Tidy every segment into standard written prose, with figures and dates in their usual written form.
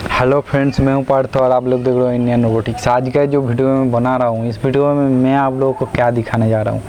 Hello friends, मैं हूं पार्थ और आप लोग देख रहे हो इंडियन रोबोटिक्स। आज का जो वीडियो मैं बना रहा हूं, इस वीडियो में मैं आप लोगों को क्या दिखाने जा रहा हूं।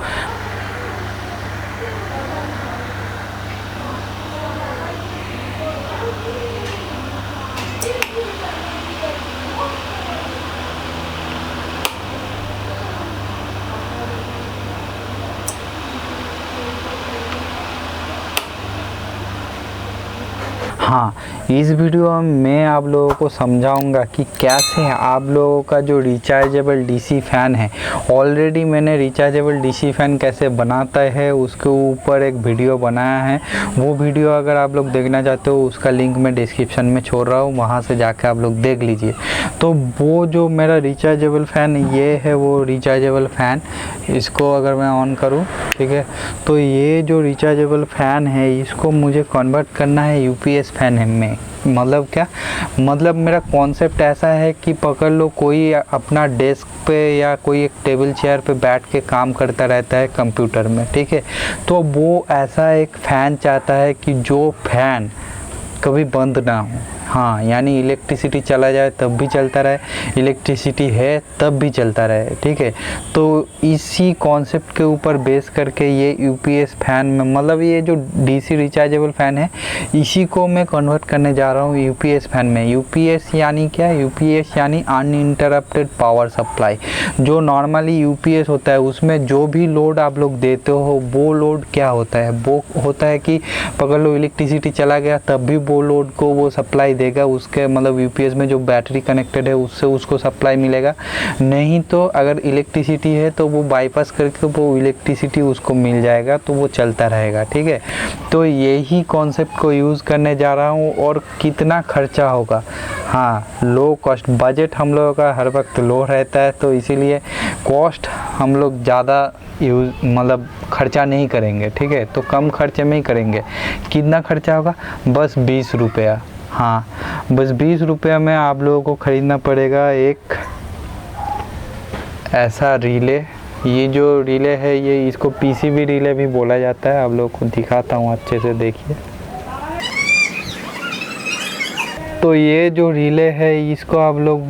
हाँ, इस वीडियो में मैं आप लोगों को समझाऊंगा कि कैसे आप लोगों का जो रिचार्जेबल डीसी फ़ैन है, ऑलरेडी मैंने रिचार्जेबल डीसी फ़ैन कैसे बनाता है उसके ऊपर एक वीडियो बनाया है। वो वीडियो अगर आप लोग देखना चाहते हो उसका लिंक मैं डिस्क्रिप्शन में छोड़ रहा हूँ, वहाँ से जाकर आप लोग देख लीजिए। तो वो जो मेरा रिचार्जेबल फ़ैन ये है, वो रिचार्जेबल फ़ैन, इसको अगर मैं ऑन करूँ, ठीक है, तो ये जो रिचार्जेबल फ़ैन है इसको मुझे कन्वर्ट करना है यूपीएस फ़ैन में। मतलब क्या मतलब, मेरा कॉन्सेप्ट ऐसा है कि पकड़ लो कोई अपना डेस्क पे या कोई एक टेबल चेयर पे बैठ के काम करता रहता है कंप्यूटर में, ठीक है, तो वो ऐसा एक फ़ैन चाहता है कि जो फ़ैन कभी बंद ना हो। हाँ, यानी इलेक्ट्रिसिटी चला जाए तब भी चलता रहे, इलेक्ट्रिसिटी है तब भी चलता रहे, ठीक है। तो इसी कॉन्सेप्ट के ऊपर बेस करके ये यूपीएस फ़ैन में, मतलब ये जो डीसी रिचार्जेबल फ़ैन है, इसी को मैं कन्वर्ट करने जा रहा हूँ यूपीएस फ़ैन में। यूपीएस यानी क्या? यूपीएस यानी अनइंटरप्टेड पावर सप्लाई। जो नॉर्मली यूपीएस होता है उसमें जो भी लोड आप लोग देते हो, वो लोड क्या होता है? वो होता है कि पकड़ लो इलेक्ट्रिसिटी चला गया तब भी वो लोड को वो सप्लाई देगा, उसके मतलब यूपीएस में जो बैटरी कनेक्टेड है उससे उसको सप्लाई मिलेगा। नहीं तो अगर इलेक्ट्रिसिटी है तो वो बाईपास करके वो इलेक्ट्रिसिटी उसको मिल जाएगा, तो वो चलता रहेगा, ठीक है। तो यही कॉन्सेप्ट को यूज़ करने जा रहा हूँ। और कितना खर्चा होगा? हाँ, लो कॉस्ट बजट हम लोगों का हर वक्त लो रहता है, तो इसीलिए कॉस्ट हम लोग ज़्यादा यूज़ मतलब खर्चा नहीं करेंगे, ठीक है। तो कम खर्चे में ही करेंगे। कितना खर्चा होगा? बस 20 रुपया। हाँ, बस 20 रुपया में आप लोगों को ख़रीदना पड़ेगा एक ऐसा रिले। ये जो रिले है, ये इसको पीसीबी रिले भी बोला जाता है। आप लोगों को दिखाता हूँ, अच्छे से देखिए। तो ये जो रिले है इसको आप लोग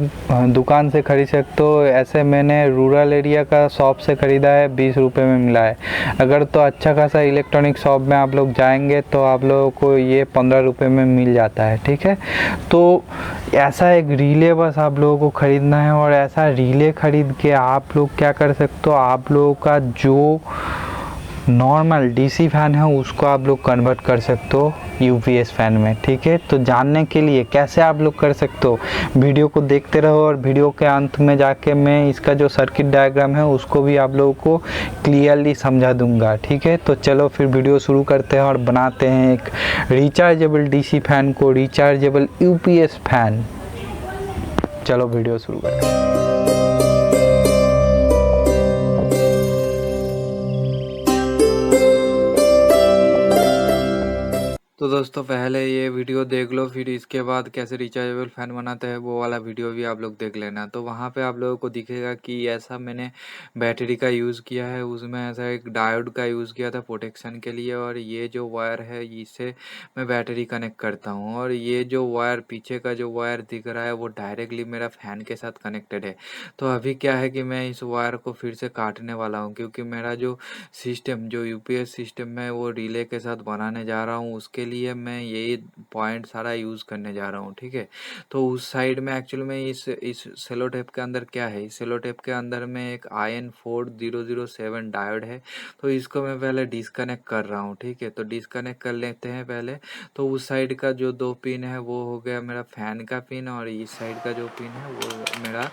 दुकान से ख़रीद सकते हो। ऐसे मैंने रूरल एरिया का शॉप से ख़रीदा है, 20 रुपये में मिला है। अगर तो अच्छा खासा इलेक्ट्रॉनिक शॉप में आप लोग जाएंगे तो आप लोगों को ये 15 रुपये में मिल जाता है, ठीक है। तो ऐसा एक रिले बस आप लोगों को ख़रीदना है, और ऐसा रिले ख़रीद के आप लोग क्या कर सकते हो, आप लोगों का जो नॉर्मल डीसी फ़ैन है उसको आप लोग कन्वर्ट कर सकते हो यूपीएस फ़ैन में, ठीक है। तो जानने के लिए कैसे आप लोग कर सकते हो, वीडियो को देखते रहो, और वीडियो के अंत में जाके मैं इसका जो सर्किट डायग्राम है उसको भी आप लोगों को क्लियरली समझा दूंगा, ठीक है। तो चलो फिर वीडियो शुरू करते हैं और बनाते हैं एक रिचार्जेबल डीसी फ़ैन को रिचार्जेबल यूपीएस फ़ैन। चलो वीडियो शुरू करते हैं। तो दोस्तों, पहले ये वीडियो देख लो, फिर इसके बाद कैसे रिचार्जेबल फ़ैन बनाते हैं वो वाला वीडियो भी आप लोग देख लेना। तो वहाँ पे आप लोगों को दिखेगा कि ऐसा मैंने बैटरी का यूज़ किया है, उसमें ऐसा एक डायोड का यूज़ किया था प्रोटेक्शन के लिए। और ये जो वायर है इससे मैं बैटरी कनेक्ट करता हूँ, और ये जो वायर पीछे का जो वायर दिख रहा है वो डायरेक्टली मेरा फ़ैन के साथ कनेक्टेड है। तो अभी क्या है कि मैं इस वायर को फिर से काटने वाला हूँ, क्योंकि मेरा जो सिस्टम, जो यूपीएस सिस्टम मैं वो रिले के साथ बनाने जा रहा हूँ, उसके लिए मैं यही पॉइंट सारा यूज़ करने जा रहा हूँ, ठीक है। तो उस साइड में एक्चुअल में इस सेलो टेप के अंदर क्या है, इस सेलो टेप के अंदर में एक IN4007 डायोड है। तो इसको मैं पहले डिस्कनेक्ट कर रहा हूँ, ठीक है। तो डिस्कनेक्ट कर लेते हैं पहले। तो उस साइड का जो 2 पिन है वो हो गया मेरा फ़ैन का पिन, और इस साइड का जो पिन है वो मेरा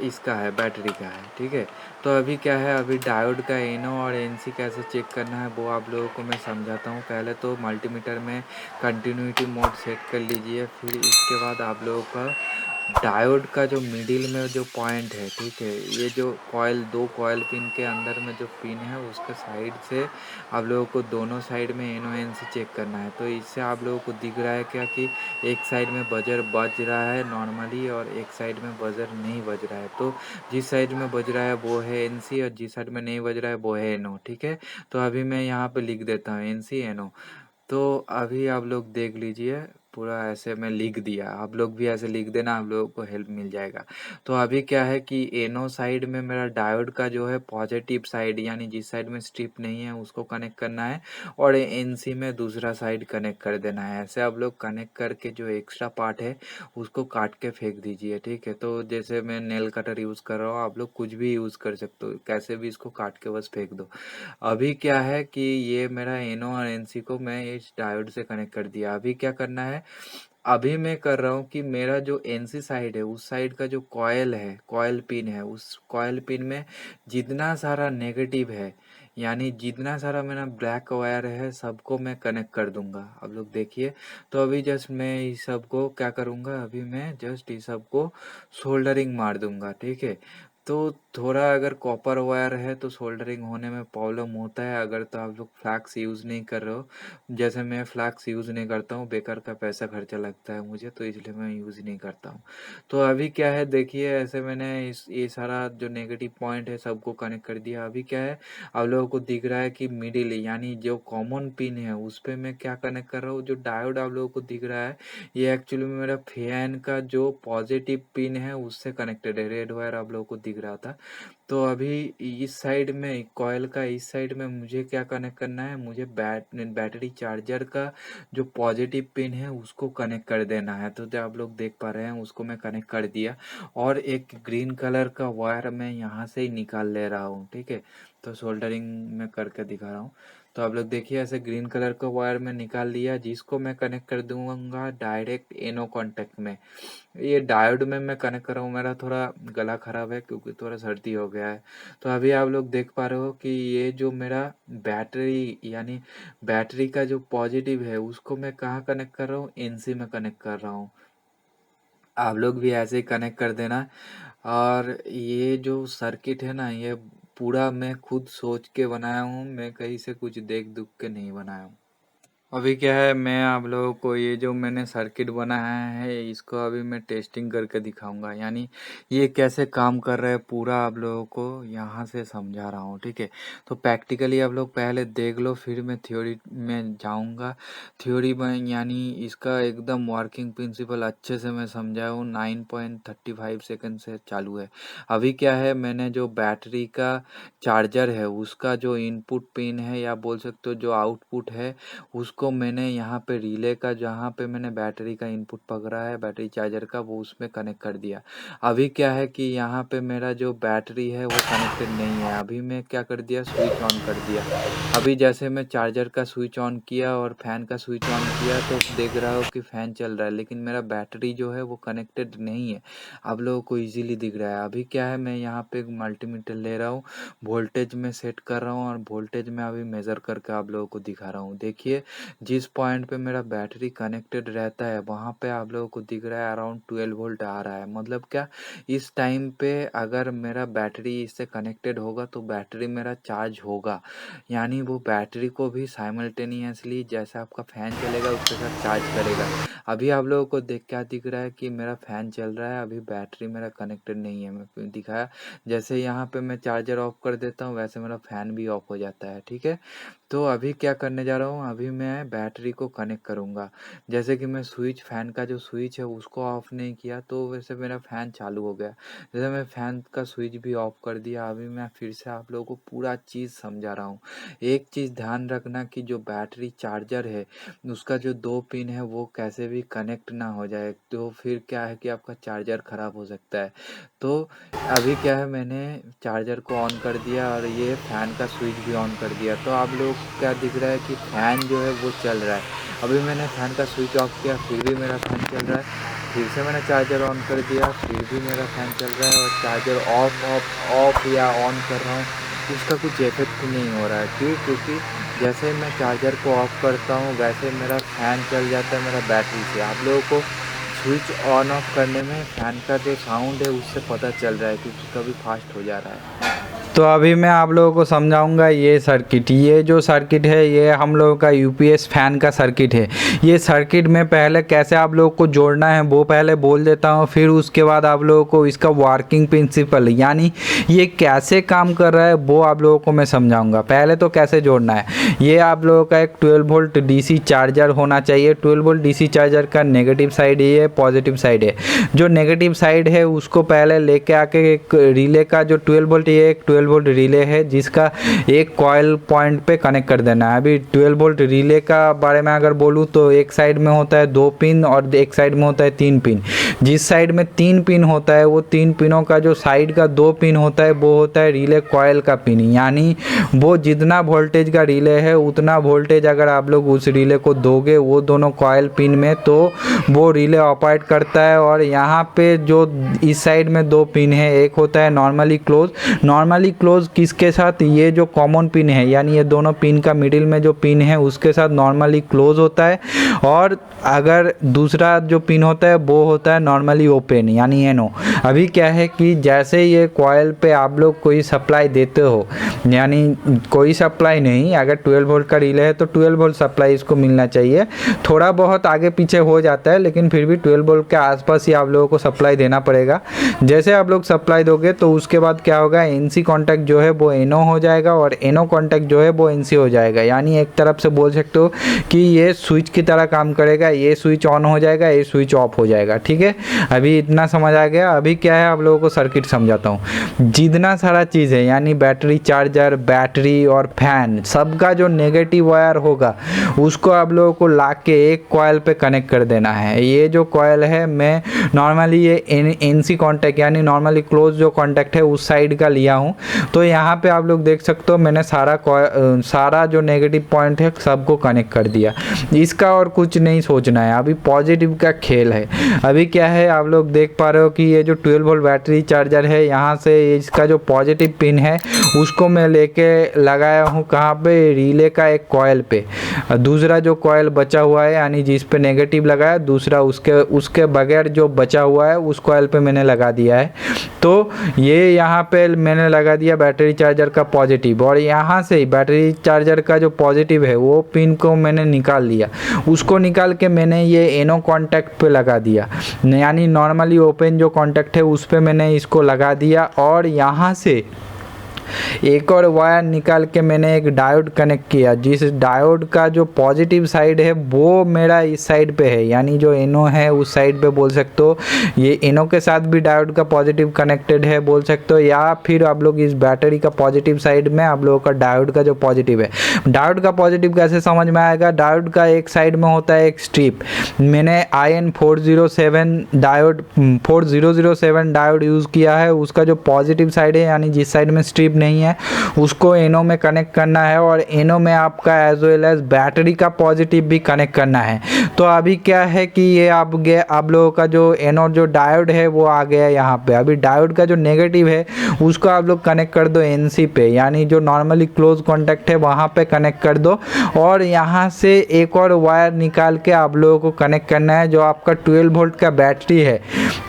इसका है, बैटरी का है, ठीक है। तो अभी क्या है, अभी डायोड का एनो और एनसी कैसे चेक करना है वो आप लोगों को मैं समझाता हूँ। पहले तो मल्टीमीटर में कंटिन्यूटी मोड सेट कर लीजिए, फिर इसके बाद आप लोगों का डायोड का जो मिडिल में जो पॉइंट है, ठीक है, ये जो कॉयल, 2 कॉयल पिन के अंदर में जो पिन है उसके साइड से आप लोगों को दोनों साइड में एनो एनसी चेक करना है। तो इससे आप लोगों को दिख रहा है क्या कि एक साइड में बजर बज रहा है नॉर्मली, और एक साइड में बजर नहीं बज रहा है। तो जिस साइड में बज रहा है वो है एनसी, और जिस साइड में नहीं बज रहा है वो है एनो, ठीक है। तो अभी मैं यहाँ पे लिख देता हूँ एनसी एनो। तो अभी आप लोग देख लीजिए, पूरा ऐसे मैं लिख दिया, आप लोग भी ऐसे लिख देना, आप लोगों को हेल्प मिल जाएगा। तो अभी क्या है कि एनो साइड में मेरा डायोड का जो है पॉजिटिव साइड, यानी जिस साइड में स्ट्रिप नहीं है उसको कनेक्ट करना है, और एनसी में दूसरा साइड कनेक्ट कर देना है। ऐसे आप लोग कनेक्ट करके जो एक्स्ट्रा पार्ट है उसको काट के फेंक दीजिए, ठीक है। तो जैसे मैं नेल कटर यूज़ कर रहा हूँ, आप लोग कुछ भी यूज़ कर सकते हो, कैसे भी इसको काट के बस फेंक दो। अभी क्या है कि ये मेरा एनो और एनसी को मैं इस डायोड से कनेक्ट कर दिया। अभी क्या करना है, अभी मैं कर रहा हूँ कि मेरा जो एनसी साइड है उस साइड का जो कॉयल है, कॉयल पिन है, उस कॉयल पिन में जितना सारा नेगेटिव है, यानी जितना सारा मेरा ब्लैक वायर है सबको मैं कनेक्ट कर दूंगा। अब लोग देखिए, तो अभी जस्ट मैं इस सबको क्या करूँगा, अभी मैं जस्ट इस सबको सोल्डरिंग मार दूंगा, ठीक है। तो थोड़ा अगर कॉपर वायर है तो सोल्डरिंग होने में प्रॉब्लम होता है, अगर तो आप लोग फ्लैक्स यूज़ नहीं कर रहे हो, जैसे मैं फ्लैक्स यूज़ नहीं करता हूँ, बेकार का पैसा खर्चा लगता है मुझे, तो इसलिए मैं यूज़ नहीं करता हूँ। तो अभी क्या है देखिए, ऐसे मैंने इस ये सारा जो नेगेटिव पॉइंट है सबको कनेक्ट कर दिया। अभी क्या है, आप लोगों को दिख रहा है कि मिडिल यानी जो कॉमन पिन है उस पे मैं क्या कनेक्ट कर रहा हूँ, जो डायोड आप लोगों को दिख रहा है ये एक्चुअली में मेरा फैन का जो पॉजिटिव पिन है उससे कनेक्टेड है, रेड वायर आप लोगों को दिख रहा था। तो अभी इस साइड में कॉइल का इस साइड में मुझे क्या कनेक्ट करना है, मुझे बैटरी चार्जर का जो पॉजिटिव पिन है उसको कनेक्ट कर देना है। तो जो आप लोग देख पा रहे हैं उसको मैं कनेक्ट कर दिया, और एक ग्रीन कलर का वायर मैं यहाँ से ही निकाल ले रहा हूँ, ठीक है। तो सोल्डरिंग मैं करके दिखा रहा हूँ। तो आप लोग देखिए, ऐसे ग्रीन कलर का वायर मैं निकाल लिया, जिसको मैं कनेक्ट कर दूंगा डायरेक्ट एनो कॉन्टेक्ट में। ये डायोड में मैं कनेक्ट कर रहा हूँ, मेरा थोड़ा गला खराब है क्योंकि थोड़ा सर्दी हो गया है। तो अभी आप लोग देख पा रहे हो कि ये जो मेरा बैटरी यानी बैटरी का जो पॉजिटिव है उसको मैं कहाँ कनेक्ट कर रहा हूँ, एनसी में कनेक्ट कर रहा हूँ। आप लोग भी ऐसे ही कनेक्ट कर देना। और ये जो सर्किट है ना, ये पूरा मैं खुद सोच के बनाया हूँ, मैं कहीं से कुछ देख दुख के नहीं बनाया हूँ। अभी क्या है, मैं आप लोगों को ये जो मैंने सर्किट बनाया है इसको अभी मैं टेस्टिंग करके दिखाऊंगा, यानी ये कैसे काम कर रहा है पूरा आप लोगों को यहाँ से समझा रहा हूँ, ठीक है। तो प्रैक्टिकली आप लोग पहले देख लो, फिर मैं थ्योरी में जाऊंगा। थ्योरी में यानी इसका एकदम वर्किंग प्रिंसिपल अच्छे से मैं समझाया हूँ। 9.35 सेकंड से चालू है। अभी क्या है, मैंने जो बैटरी का चार्जर है उसका जो इनपुट पिन है या बोल सकते हो जो आउटपुट है, उसको मैंने यहाँ पे रिले का जहाँ पे मैंने बैटरी का इनपुट पकड़ा है बैटरी चार्जर का, वो उसमें कनेक्ट कर दिया। अभी क्या है कि यहाँ पे मेरा जो बैटरी है वो कनेक्टेड नहीं है। अभी मैं क्या कर दिया, स्विच ऑन कर दिया। अभी जैसे मैं चार्जर का स्विच ऑन किया और फैन का स्विच ऑन किया तो देख रहा हो कि फैन चल रहा है, लेकिन मेरा बैटरी जो है वो कनेक्टेड नहीं है। आप लोगों को इजीली दिख रहा है। अभी क्या है, मैं यहाँ पे एक मल्टीमीटर ले रहा हूँ, वोल्टेज में सेट कर रहा हूँ, और वोल्टेज में अभी मेज़र करके आप लोगों को दिखा रहा हूँ। देखिए, जिस पॉइंट पे मेरा बैटरी कनेक्टेड रहता है वहाँ पे आप लोगों को दिख रहा है अराउंड 12 वोल्ट आ रहा है। मतलब क्या, इस टाइम पे अगर मेरा बैटरी इससे कनेक्टेड होगा तो बैटरी मेरा चार्ज होगा, यानी वो बैटरी को भी साइमल्टेनियसली जैसे आपका फ़ैन चलेगा उसके साथ चार्ज करेगा। अभी आप लोगों को देख क्या दिख रहा है कि मेरा फ़ैन चल रहा है, अभी बैटरी मेरा कनेक्टेड नहीं है। मैं दिखाया जैसे यहाँ पे मैं चार्जर ऑफ कर देता हूँ वैसे मेरा फ़ैन भी ऑफ हो जाता है, ठीक है। तो अभी क्या करने जा रहा हूँ, अभी मैं बैटरी को कनेक्ट करूँगा। जैसे कि मैं स्विच फ़ैन का जो स्विच है उसको ऑफ़ नहीं किया तो वैसे मेरा फ़ैन चालू हो गया। जैसे मैं फ़ैन का स्विच भी ऑफ़ कर दिया। अभी मैं फिर से आप लोगों को पूरा चीज़ समझा रहा हूँ। एक चीज़ ध्यान रखना कि जो बैटरी चार्जर है उसका जो 2 पिन है वो कैसे भी कनेक्ट ना हो जाए, तो फिर क्या है कि आपका चार्जर ख़राब हो सकता है। तो अभी क्या है, मैंने चार्जर को ऑन कर दिया और ये फ़ैन का स्विच भी ऑन कर दिया। तो आप लोग को क्या दिख रहा है कि फ़ैन जो है वो चल रहा है। अभी मैंने फ़ैन का स्विच ऑफ किया फिर भी मेरा फ़ैन चल रहा है। फिर से मैंने चार्जर ऑन कर दिया फिर भी मेरा फ़ैन चल रहा है, और चार्जर ऑफ ऑफ ऑफ या ऑन कर रहा हूँ उसका कुछ इफ़ेक्ट नहीं हो रहा है। क्यों? क्योंकि जैसे मैं चार्जर को ऑफ करता हूँ वैसे मेरा फ़ैन चल जाता है मेरा बैटरी से। आप लोगों को स्विच ऑन ऑफ करने में फ़ैन का जो साउंड है उससे पता चल रहा है क्योंकि कभी फास्ट हो जा रहा है। तो अभी मैं आप लोगों को समझाऊंगा ये सर्किट। ये जो सर्किट है ये हम लोगों का यूपीएस फैन का सर्किट है। ये सर्किट में पहले कैसे आप लोगों को जोड़ना है वो पहले बोल देता हूँ, फिर उसके बाद आप लोगों को इसका वर्किंग प्रिंसिपल यानी ये कैसे काम कर रहा है वो आप लोगों को मैं समझाऊंगा। पहले तो कैसे जोड़ना है, ये आप लोगों का एक 12 वोल्ट डीसी चार्जर होना चाहिए। 12 वोल्ट डीसी चार्जर का नेगेटिव साइड ये है, पॉजिटिव साइड है। जो नेगेटिव साइड है उसको पहले लेके आके एक रिले का जो 12 वोल्ट, ये एक 12 वोल्ट रिले है जिसका एक कॉइल पॉइंट पे कनेक्ट कर देना है। अभी 12 वोल्ट रिले का बारे में अगर बोलूँ तो एक साइड में होता है 2 पिन और एक साइड में होता है 3 पिन। जिस साइड में 3 पिन होता है वो 3 पिनों का जो साइड का 2 पिन होता है वो होता है रिले कॉइल का पिन, यानी वो जितना वोल्टेज का रिले है उतना वोल्टेज अगर आप लोग उस रिले को दोगे वो दोनों कॉइल पिन में तो वो रिले ऑपरेट करता है। और यहाँ पे जो इस साइड में 2 पिन है, एक होता है नॉर्मली क्लोज। नॉर्मली क्लोज किसके साथ, ये जो कॉमन पिन है यानी ये दोनों पिन का मिडिल में जो पिन है उसके साथ नॉर्मली क्लोज होता है। और अगर दूसरा जो पिन होता है वो होता है नॉर्मली ओपन यानी एनो। अभी क्या है कि जैसे ये कॉइल पे आप लोग कोई सप्लाई देते हो, यानी कोई सप्लाई नहीं, अगर 12 वोल्ट का रिले है तो 12 वोल्ट सप्लाई इसको मिलना चाहिए। थोड़ा बहुत आगे पीछे हो जाता है लेकिन फिर भी 12 वोल्ट के आसपास ही आप लोगों को सप्लाई देना पड़ेगा। जैसे आप लोग सप्लाई दोगे तो उसके बाद क्या होगा, एनसी कॉन्टैक्ट जो है वो एनो हो जाएगा और एनो कॉन्टैक्ट जो है वो एनसी हो जाएगा। यानी एक तरफ से बोल सकते हो कि ये स्विच की तरह काम करेगा, ये स्विच ऑन हो जाएगा, ये स्विच ऑफ हो जाएगा। ठीक है, अभी इतना समझ आ गया। अभी क्या है आप लोगों को सर्किट समझाता हूँ। जितना सारा चीज़ है यानी बैटरी, चार्जर, बैटरी और फैन, सबका जो नेगेटिव वायर होगा उसको आप लोगों को ला के एक कॉइल पे कनेक्ट कर देना है। ये जो कॉइल है मैं नॉर्मली ये एनसी कॉन्टैक्ट यानी नॉर्मली क्लोज जो कॉन्टैक्ट है उस साइड का लिया हूँ। तो यहाँ पे आप लोग देख सकते हो मैंने सारा जो नेगेटिव पॉइंट है सबको कनेक्ट कर दिया। इसका और कुछ नहीं सोचना है, अभी पॉजिटिव का खेल है। अभी क्या है आप लोग देख पा रहे हो कि ये जो 12 वोल्ट बैटरी चार्जर है, यहाँ से इसका जो पॉजिटिव पिन है उसको मैं लेके लगाया हूँ कहाँ पे, रिले का एक कॉइल पे। दूसरा जो कॉइल बचा हुआ है यानी जिस पे नेगेटिव लगाया, दूसरा उसके बगैर जो बचा हुआ है उस कॉइल पे मैंने लगा दिया है। तो ये यहाँ पे मैंने लगा दिया बैटरी चार्जर का पॉजिटिव, और यहाँ से बैटरी चार्जर का जो पॉजिटिव है वो पिन को मैंने निकाल लिया। उसको निकाल के मैंने ये एनो कॉन्टैक्ट पे लगा दिया, यानी नॉर्मली ओपन जो कॉन्टैक्ट है उस पे मैंने इसको लगा दिया। और यहाँ से एक और वायर निकाल के मैंने एक डायोड कनेक्ट किया, जिस डायोड का जो पॉजिटिव साइड है वो मेरा इस साइड पे है, यानी जो एनो है उस साइड पे बोल सकते हो। ये एनो के साथ भी डायोड का पॉजिटिव कनेक्टेड है बोल सकते हो, या फिर आप लोग इस बैटरी का पॉजिटिव साइड में आप लोगों का डायोड का जो पॉजिटिव है। डायोड का पॉजिटिव कैसे समझ में आएगा, डायोड का एक साइड में होता है एक स्ट्रिप। मैंने IN407 डायोड 4007 डायोड यूज़ किया है, उसका जो पॉजिटिव साइड है यानी जिस साइड में स्ट्रिप नहीं है उसको एनो में कनेक्ट करना है, और एनो में आपका एज वेल एज बैटरी का पॉजिटिव भी कनेक्ट करना है। तो अभी क्या है कि ये आप लोगों का जो एनो जो डायोड है वो आ गया यहाँ पे। अभी डायोड का जो नेगेटिव है उसको आप लोग कनेक्ट कर दो एनसी पे, यानी जो नॉर्मली क्लोज कॉन्टैक्ट है वहाँ पे कनेक्ट कर दो। और यहाँ से एक और वायर निकाल के आप लोगों को कनेक्ट करना है, जो आपका 12 वोल्ट का बैटरी है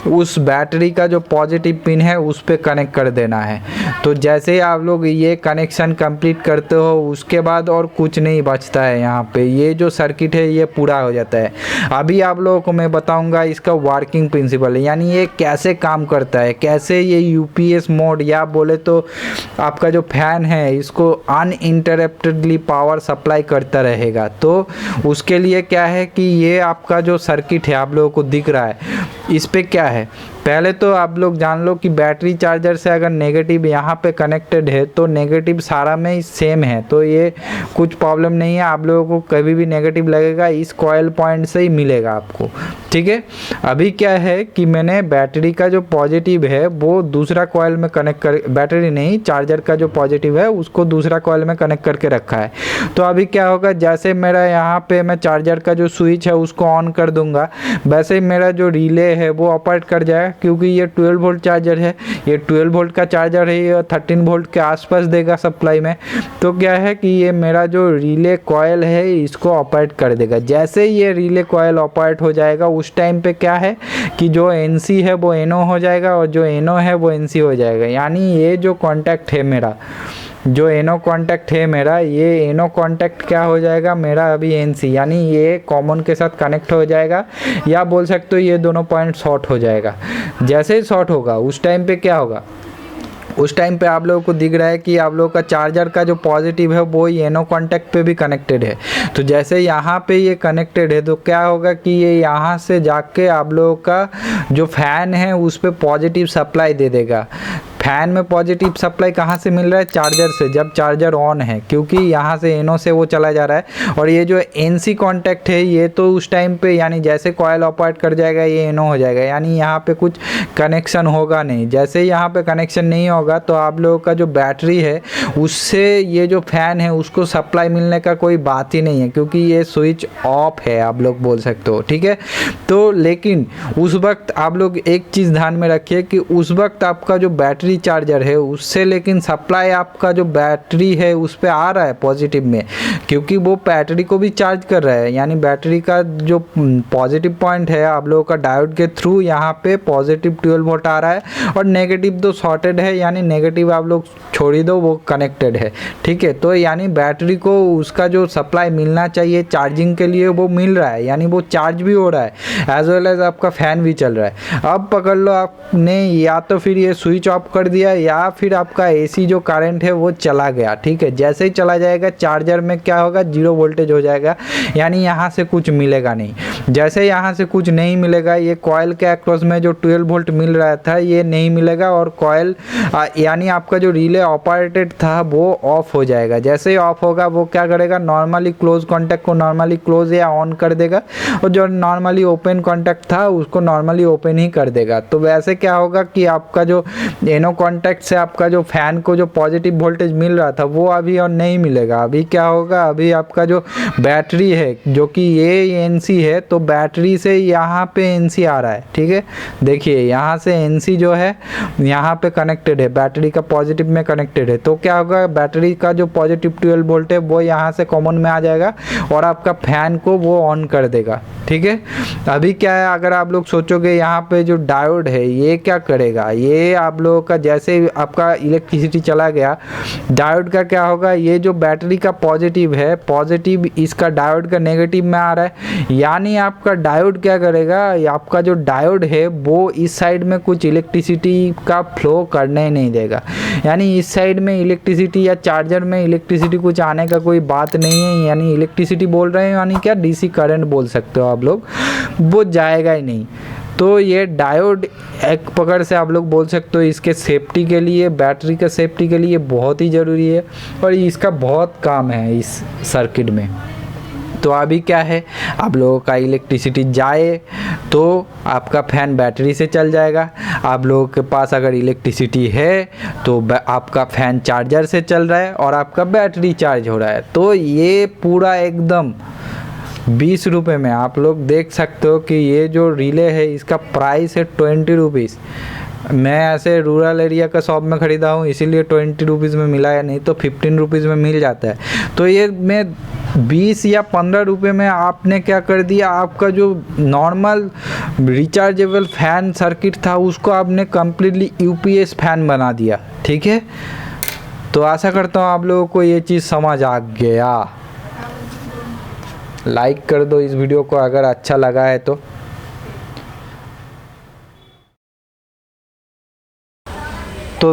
उस बैटरी का जो पॉजिटिव पिन है उस पे कनेक्ट कर देना है। तो जैसे ही आप लोग ये कनेक्शन कंप्लीट करते हो उसके बाद और कुछ नहीं बचता है, यहाँ पे ये जो सर्किट है ये पूरा हो जाता है। अभी आप लोगों को मैं बताऊंगा इसका वर्किंग प्रिंसिपल, यानी ये कैसे काम करता है, कैसे ये यूपीएस मोड या बोले तो आपका जो फैन है इसको अनइंटरप्टेडली पावर सप्लाई करता रहेगा। तो उसके लिए क्या है कि ये आपका जो सर्किट है आप लोगों को दिख रहा है, इस पे क्या है, पहले तो आप लोग जान लो कि बैटरी चार्जर से अगर नेगेटिव यहाँ पे कनेक्टेड है तो नेगेटिव सारा में सेम है, तो ये कुछ प्रॉब्लम नहीं है। आप लोगों को कभी भी नेगेटिव लगेगा इस कॉइल पॉइंट से ही मिलेगा आपको, ठीक है। अभी क्या है कि मैंने बैटरी का जो पॉजिटिव है वो दूसरा कॉइल में कनेक्ट कर, बैटरी नहीं चार्जर का जो पॉजिटिव है उसको दूसरा कॉइल में कनेक्ट करके रखा है। तो अभी क्या होगा, जैसे मेरा यहाँ पे मैं चार्जर का जो स्विच है उसको ऑन कर दूंगा, वैसे ही मेरा जो रिले है वो ऑपरेट कर जाएगा, क्योंकि ये 12 वोल्ट चार्जर है, ये 12 वोल्ट का चार्जर है, ये 13 वोल्ट वोल्ट के आसपास देगा सप्लाई में, तो क्या है कि ये मेरा जो रिले कॉयल है इसको ऑपरेट कर देगा। जैसे ये रिले कॉयल ऑपरेट हो जाएगा उस टाइम पे क्या है कि जो NC है वो NO हो जाएगा और जो NO है वो NC हो जाएगा। यानी ये जो कॉन्टैक्ट है मेरा, जो NO कॉन्टैक्ट है मेरा, ये NO कॉन्टैक्ट क्या हो जाएगा मेरा अभी NC, यानी ये कॉमन के साथ कनेक्ट हो जाएगा, या बोल सकते हो ये दोनों पॉइंट शॉर्ट हो जाएगा। जैसे ही शॉर्ट होगा उस टाइम पे क्या होगा, उस टाइम पे आप लोगों को दिख रहा है कि आप लोगों का चार्जर का जो पॉजिटिव है वो NO कॉन्टैक्ट पे भी कनेक्टेड है। तो जैसे यहाँ पे ये कनेक्टेड है तो क्या होगा कि ये यहाँ से जाके आप लोगों का जो फैन है उस पे पॉजिटिव सप्लाई दे देगा। फैन में पॉजिटिव सप्लाई कहाँ से मिल रहा है, चार्जर से, जब चार्जर ऑन है, क्योंकि यहाँ से NO से वो चला जा रहा है। और ये जो NC कॉन्टैक्ट है ये तो उस टाइम पे यानी जैसे कॉयल ऑपरेट कर जाएगा ये NO हो जाएगा, यानी यहाँ पे कुछ कनेक्शन होगा नहीं। जैसे ही यहाँ पे कनेक्शन नहीं होगा तो आप लोगों का जो बैटरी है उससे ये जो फैन है उसको सप्लाई मिलने का कोई बात ही नहीं है, क्योंकि ये स्विच ऑफ है आप लोग बोल सकते हो, ठीक है। तो लेकिन उस वक्त आप लोग एक चीज़ ध्यान में रखिए कि उस वक्त आपका जो बैटरी चार्जर है उससे लेकिन सप्लाई आपका जो बैटरी है उस पे आ रहा है पॉजिटिव में, क्योंकि वो बैटरी को भी चार्ज कर रहा है। यानी बैटरी का जो पॉजिटिव पॉइंट है आप लोगों का डायोड के थ्रू यहाँ पे पॉजिटिव 12 वोल्ट आ रहा है और नेगेटिव तो शॉर्टेड है, यानी नेगेटिव आप लोग छोड़ ही दो, वो कनेक्टेड है, ठीक है। तो यानी बैटरी को उसका जो सप्लाई मिलना चाहिए चार्जिंग के लिए वो मिल रहा है, यानी वो चार्ज भी हो रहा है एज वेल एज आपका फैन भी चल रहा है। अब पकड़ लो आपने या तो फिर ये स्विच ऑफ कर दिया या फिर आपका AC जो करंट है वो चला गया, ठीक है। जैसे ही चला जाएगा चार्जर में क्या होगा, 0 वोल्टेज हो जाएगा, यानी यहाँ से कुछ मिलेगा नहीं। जैसे यहाँ से कुछ नहीं मिलेगा ये कॉयल के अक्रॉस में जो 12 वोल्ट मिल रहा था ये नहीं मिलेगा और कॉयल यानी आपका जो रिले ऑपरेटेड था वो ऑफ हो जाएगा। जैसे ही ऑफ होगा वो क्या करेगा, नॉर्मली क्लोज कॉन्टैक्ट को नॉर्मली क्लोज या ऑन कर देगा और जो नॉर्मली ओपन कॉन्टैक्ट था उसको नॉर्मली ओपन ही कर देगा। तो वैसे क्या होगा कि आपका जो NO कॉन्टैक्ट से आपका जो फैन को जो पॉजिटिव वोल्टेज मिल रहा था वो अभी और नहीं मिलेगा। अभी क्या होगा, अभी आपका जो बैटरी है जो कि ये NC है तो बैटरी से यहाँ पे NC आ रहा है, ठीक है। देखिए यहाँ से NC जो है यहाँ पे कनेक्टेड है, बैटरी का पॉजिटिव में कनेक्टेड है। तो क्या होगा, बैटरी का जो पॉजिटिव 12 वोल्ट है वो यहाँ से कॉमन में आ जाएगा और आपका फैन को वो ऑन कर देगा, ठीक है। अभी क्या है, अगर आप लोग सोचोगे यहाँ पे जो डायोड है ये क्या करेगा, ये आप लोगों का जैसे आपका इलेक्ट्रिसिटी चला गया डायोड का क्या होगा, ये जो बैटरी का पॉजिटिव है पॉजिटिव इसका डायोड का नेगेटिव में आ रहा है, यानी आपका डायोड क्या करेगा, आपका जो डायोड है वो इस साइड में कुछ इलेक्ट्रिसिटी का फ्लो करने नहीं देगा। यानी इस साइड में इलेक्ट्रिसिटी या चार्जर में इलेक्ट्रिसिटी कुछ आने का कोई बात नहीं है, यानी इलेक्ट्रिसिटी बोल रहे हैं यानी क्या DC करंट बोल सकते हो आप लोग, वो जाएगा ही नहीं। तो ये डायोड एक प्रकार से आप लोग बोल सकते हो इसके सेफ्टी के लिए, बैटरी का सेफ्टी के लिए बहुत ही ज़रूरी है और इसका बहुत काम है इस सर्किट में। तो अभी क्या है, आप लोगों का इलेक्ट्रिसिटी जाए तो आपका फ़ैन बैटरी से चल जाएगा, आप लोगों के पास अगर इलेक्ट्रिसिटी है तो आपका फ़ैन चार्जर से चल रहा है और आपका बैटरी चार्ज हो रहा है। तो ये पूरा एकदम 20 रुपये में आप लोग देख सकते हो कि ये जो रिले है इसका प्राइस है 20 रुपीज़। मैं ऐसे रूरल एरिया का शॉप में ख़रीदा हूँ इसीलिए 20 रुपीज़ में मिला है, नहीं तो 15 रुपीज़ में मिल जाता है। तो ये मैं 20 या 15 रुपये में आपने क्या कर दिया, आपका जो नॉर्मल रिचार्जेबल फ़ैन सर्किट था उसको आपने कम्प्लीटली UPS फ़ैन बना दिया, ठीक है। तो आशा करता हूँ आप लोगों को ये चीज़ समझ आ गया। लाइक कर दो इस वीडियो को अगर अच्छा लगा है तो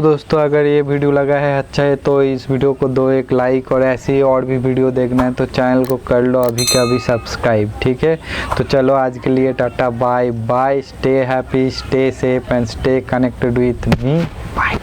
दोस्तों अगर ये वीडियो लगा है अच्छा है तो इस वीडियो को दो एक लाइक, और ऐसे ही और भी वीडियो देखना है तो चैनल को कर लो अभी का अभी सब्सक्राइब, ठीक है। तो चलो आज के लिए tata bye bye, stay happy, stay safe and stay connected with me, bye.